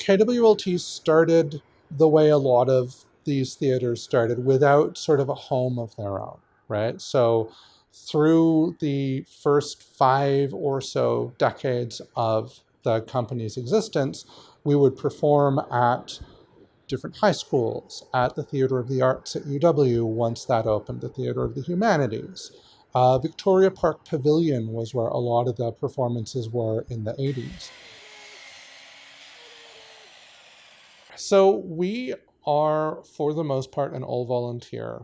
KWLT started the way a lot of these theaters started, without sort of a home of their own, right? So through the first 5 or so decades of the company's existence, we would perform at different high schools, at the Theatre of the Arts at UW, once that opened, the Theatre of the Humanities. Victoria Park Pavilion was where a lot of the performances were in the 80s. So we are, for the most part, an all-volunteer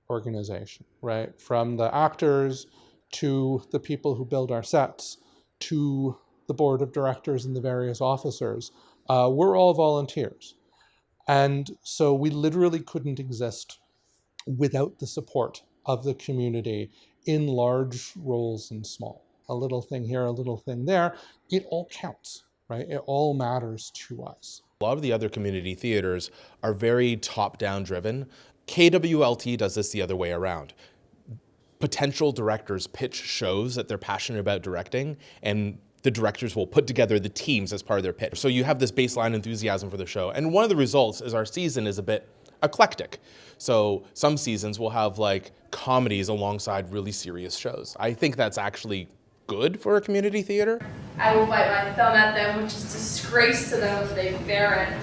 organization, right? From the actors to the people who build our sets to the board of directors and the various officers. We're all volunteers. And so we literally couldn't exist without the support of the community in large roles and small. A little thing here, a little thing there. It all counts, right? It all matters to us. A lot of the other community theaters are very top-down driven. KWLT does this the other way around. Potential directors pitch shows that they're passionate about directing, and the directors will put together the teams as part of their pitch. So you have this baseline enthusiasm for the show. And one of the results is our season is a bit eclectic. So some seasons will have like comedies alongside really serious shows. I think that's actually good for a community theater. I will bite my thumb at them, which is disgrace to them if they bear it.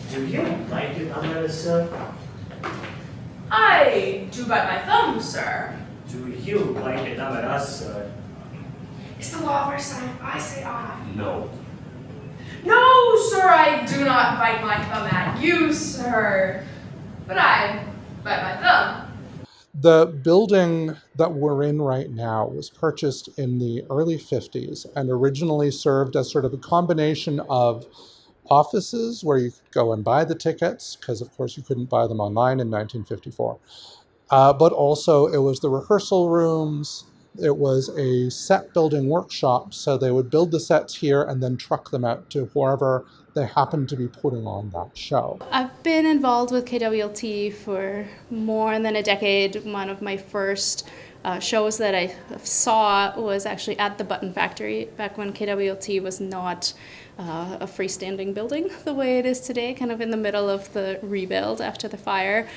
Do you like it, Amanda, sir? I do bite my thumb, sir. Do you like it, Amanda, sir? It's the law of our side. I say I. No. No, sir, I do not bite my thumb at you, sir. But I bite my thumb. The building that we're in right now was purchased in the early 50s and originally served as sort of a combination of offices where you could go and buy the tickets, because of course you couldn't buy them online in 1954. But also it was the rehearsal rooms. It was a set building workshop, so they would build the sets here and then truck them out to wherever they happened to be putting on that show. I've been involved with KWLT for more than a decade. One of my first shows that I saw was actually at the Button Factory, back when KWLT was not a freestanding building the way it is today, kind of in the middle of the rebuild after the fire.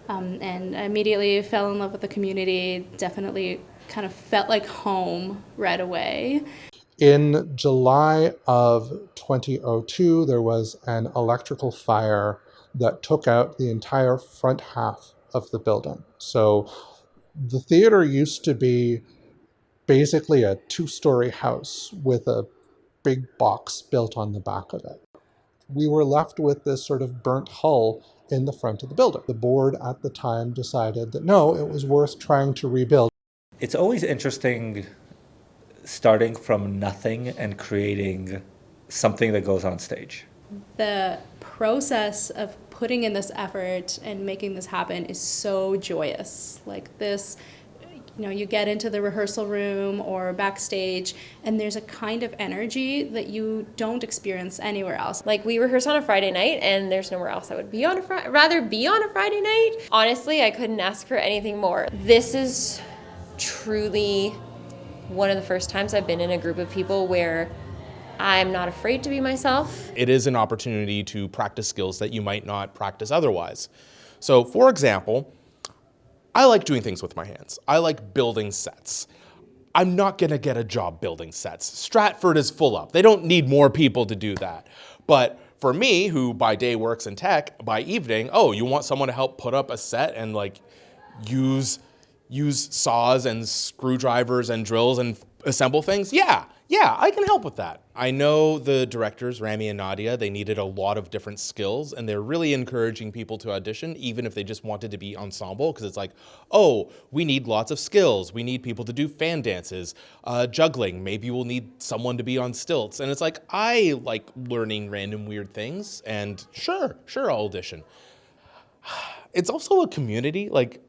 And I immediately fell in love with the community, definitely kind of felt like home right away. In July of 2002, there was an electrical fire that took out the entire front half of the building. So the theater used to be basically a 2-story house with a big box built on the back of it. We were left with this sort of burnt hull in the front of the building. The board at the time decided that no, it was worth trying to rebuild. It's always interesting starting from nothing and creating something that goes on stage. The process of putting in this effort and making this happen is so joyous. Like this, you get into the rehearsal room or backstage and there's a kind of energy that you don't experience anywhere else. Like we rehearse on a Friday night and there's nowhere else I would be on rather be on a Friday night. Honestly, I couldn't ask for anything more. This is truly one of the first times I've been in a group of people where I'm not afraid to be myself. It is an opportunity to practice skills that you might not practice otherwise. So, for example, I like doing things with my hands. I like building sets. I'm not gonna get a job building sets. Stratford is full up. They don't need more people to do that. But for me, who by day works in tech, by evening, oh, you want someone to help put up a set and like use saws and screwdrivers and drills and assemble things? Yeah, I can help with that. I know the directors, Rami and Nadia, they needed a lot of different skills and they're really encouraging people to audition, even if they just wanted to be ensemble, because it's like, oh, we need lots of skills. We need people to do fan dances, juggling. Maybe we'll need someone to be on stilts. And it's like, I like learning random weird things and sure, I'll audition. It's also a community, like,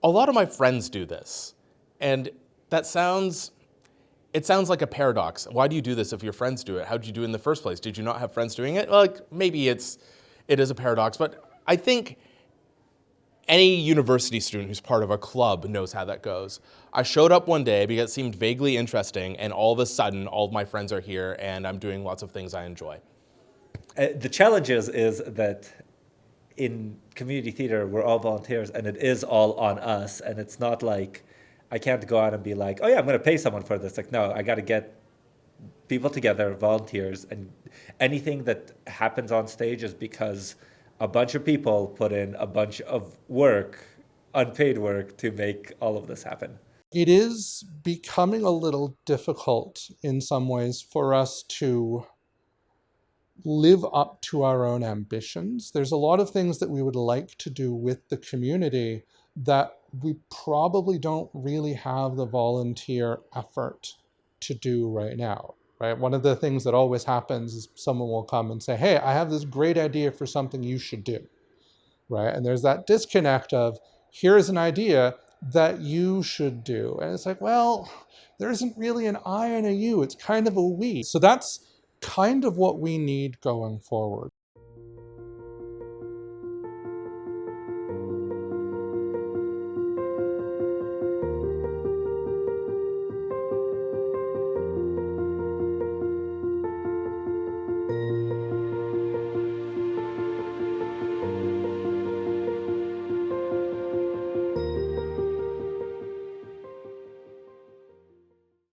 a lot of my friends do this, and it sounds like a paradox. Why do you do this if your friends do it? How did you do it in the first place? Did you not have friends doing it? Like, maybe it is a paradox, but I think Any university student who's part of a club knows how that goes. I showed up one day because it seemed vaguely interesting, and all of a sudden, all of my friends are here, and I'm doing lots of things I enjoy. The challenge is that in community theater, we're all volunteers, and it is all on us, and it's not like I can't go out and be like, oh yeah, I'm going to pay someone for this. Like, no, I got to get people together, volunteers, and anything that happens on stage is because a bunch of people put in a bunch of work, unpaid work, to make all of this happen. It is becoming a little difficult in some ways for us to live up to our own ambitions. There's a lot of things that we would like to do with the community that we probably don't really have the volunteer effort to do right now. Right? One of the things that always happens is someone will come and say, hey, I have this great idea for something you should do. Right? And there's that disconnect of, here's an idea that you should do. And it's like, well, there isn't really an I and a you. It's kind of a we. So that's kind of what we need going forward.